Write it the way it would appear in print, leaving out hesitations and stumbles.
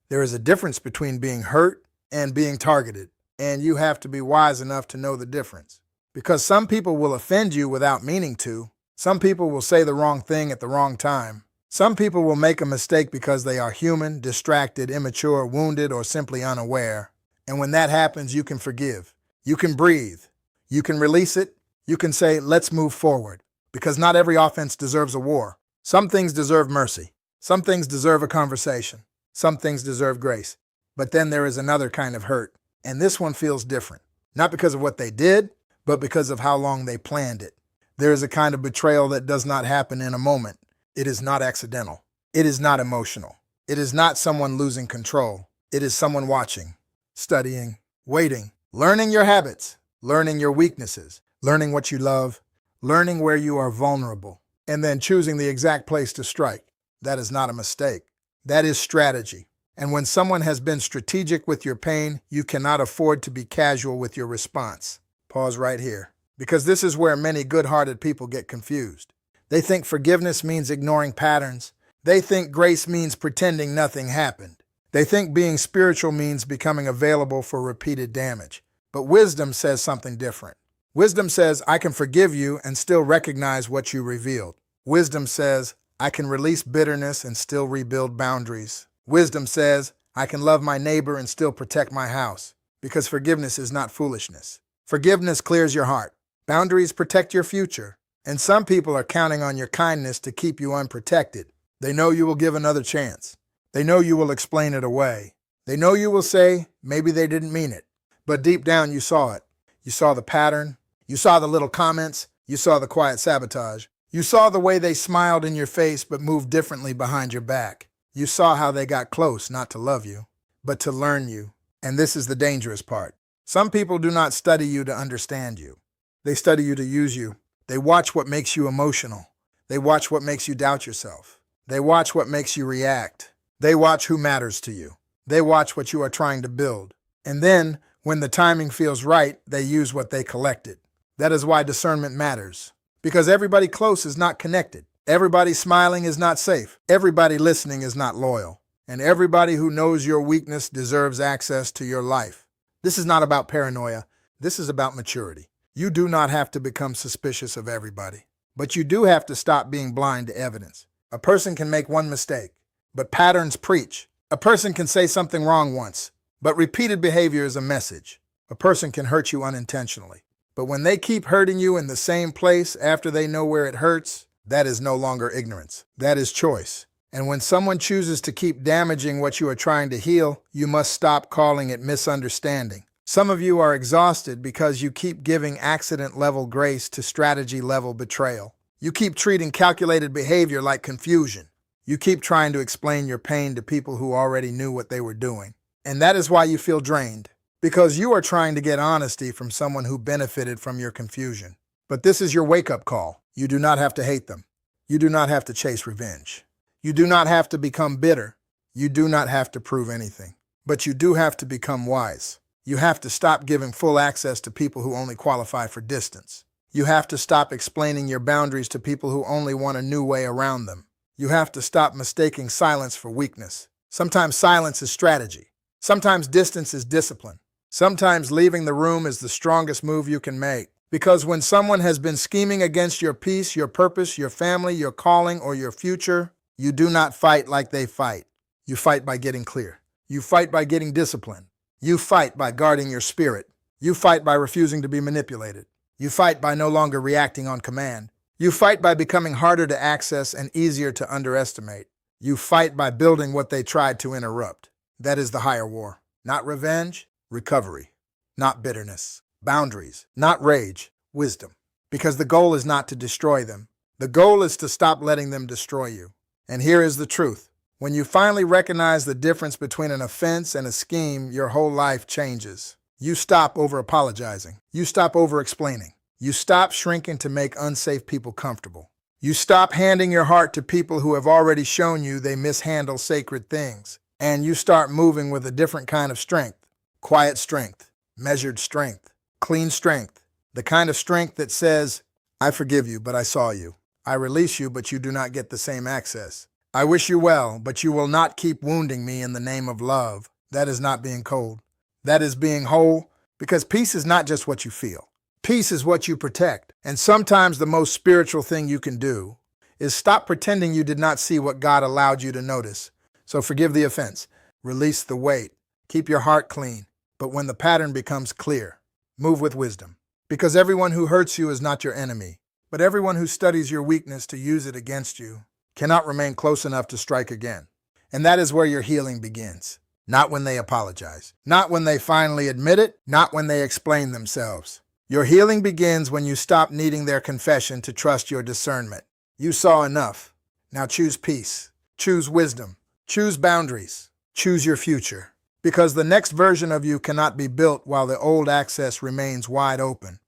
There is a difference between being hurt and being targeted, and you have to be wise enough to know the difference. Because some people will offend you without meaning to. Some people will say the wrong thing at the wrong time. Some people will make a mistake because they are human, distracted, immature, wounded, or simply unaware. And when that happens, you can forgive. You can breathe. You can release it. You can say, let's move forward. Because not every offense deserves a war. Some things deserve mercy. Some things deserve a conversation. Some things deserve grace. But then there is another kind of hurt. And this one feels different. Not because of what they did, but because of how long they planned it. There is a kind of betrayal that does not happen in a moment. It is not accidental. It is not emotional. It is not someone losing control. It is someone watching, studying, waiting, learning your habits, learning your weaknesses, learning what you love, learning where you are vulnerable, and then choosing the exact place to strike. That is not a mistake. That is strategy. And when someone has been strategic with your pain, you cannot afford to be casual with your response. Pause right here, because this is where many good-hearted people get confused. They think forgiveness means ignoring patterns. They think grace means pretending nothing happened. They think being spiritual means becoming available for repeated damage. But wisdom says something different. Wisdom says, I can forgive you and still recognize what you revealed. Wisdom says, I can release bitterness and still rebuild boundaries. Wisdom says, I can love my neighbor and still protect my house. Because forgiveness is not foolishness. Forgiveness clears your heart. Boundaries protect your future. And some people are counting on your kindness to keep you unprotected. They know you will give another chance. They know you will explain it away. They know you will say, maybe they didn't mean it. But deep down you saw it. You saw the pattern. You saw the little comments. You saw the quiet sabotage. You saw the way they smiled in your face but moved differently behind your back. You saw how they got close, not to love you, but to learn you. And this is the dangerous part. Some people do not study you to understand you. They study you to use you. They watch what makes you emotional. They watch what makes you doubt yourself. They watch what makes you react. They watch who matters to you. They watch what you are trying to build. And then, when the timing feels right, they use what they collected. That is why discernment matters. Because everybody close is not connected. Everybody smiling is not safe. Everybody listening is not loyal. And everybody who knows your weakness deserves access to your life. This is not about paranoia. This is about maturity. You do not have to become suspicious of everybody. But you do have to stop being blind to evidence. A person can make one mistake, but patterns preach. A person can say something wrong once, but repeated behavior is a message. A person can hurt you unintentionally. But when they keep hurting you in the same place after they know where it hurts, that is no longer ignorance. That is choice. And when someone chooses to keep damaging what you are trying to heal, you must stop calling it misunderstanding. Some of you are exhausted because you keep giving accident-level grace to strategy-level betrayal. You keep treating calculated behavior like confusion. You keep trying to explain your pain to people who already knew what they were doing. And that is why you feel drained. Because you are trying to get honesty from someone who benefited from your confusion. But this is your wake-up call. You do not have to hate them. You do not have to chase revenge. You do not have to become bitter. You do not have to prove anything. But you do have to become wise. You have to stop giving full access to people who only qualify for distance. You have to stop explaining your boundaries to people who only want a new way around them. You have to stop mistaking silence for weakness. Sometimes silence is strategy. Sometimes distance is discipline. Sometimes leaving the room is the strongest move you can make. Because when someone has been scheming against your peace, your purpose, your family, your calling, or your future, you do not fight like they fight. You fight by getting clear. You fight by getting disciplined. You fight by guarding your spirit. You fight by refusing to be manipulated. You fight by no longer reacting on command. You fight by becoming harder to access and easier to underestimate. You fight by building what they tried to interrupt. That is the higher war. Not revenge, recovery. Not bitterness. Boundaries. Not rage, wisdom. Because the goal is not to destroy them. The goal is to stop letting them destroy you. And here is the truth. When you finally recognize the difference between an offense and a scheme, your whole life changes. You stop over-apologizing. You stop over-explaining. You stop shrinking to make unsafe people comfortable. You stop handing your heart to people who have already shown you they mishandle sacred things. And you start moving with a different kind of strength. Quiet strength, measured strength, clean strength. The kind of strength that says, I forgive you, but I saw you. I release you, but you do not get the same access. I wish you well, but you will not keep wounding me in the name of love. That is not being cold. That is being whole, because peace is not just what you feel. Peace is what you protect. And sometimes the most spiritual thing you can do is stop pretending you did not see what God allowed you to notice. So forgive the offense. Release the weight. Keep your heart clean. But when the pattern becomes clear, move with wisdom. Because everyone who hurts you is not your enemy, but everyone who studies your weakness to use it against you cannot remain close enough to strike again. And that is where your healing begins. Not when they apologize. Not when they finally admit it. Not when they explain themselves. Your healing begins when you stop needing their confession to trust your discernment. You saw enough. Now choose peace. Choose wisdom. Choose boundaries. Choose your future. Because the next version of you cannot be built while the old access remains wide open.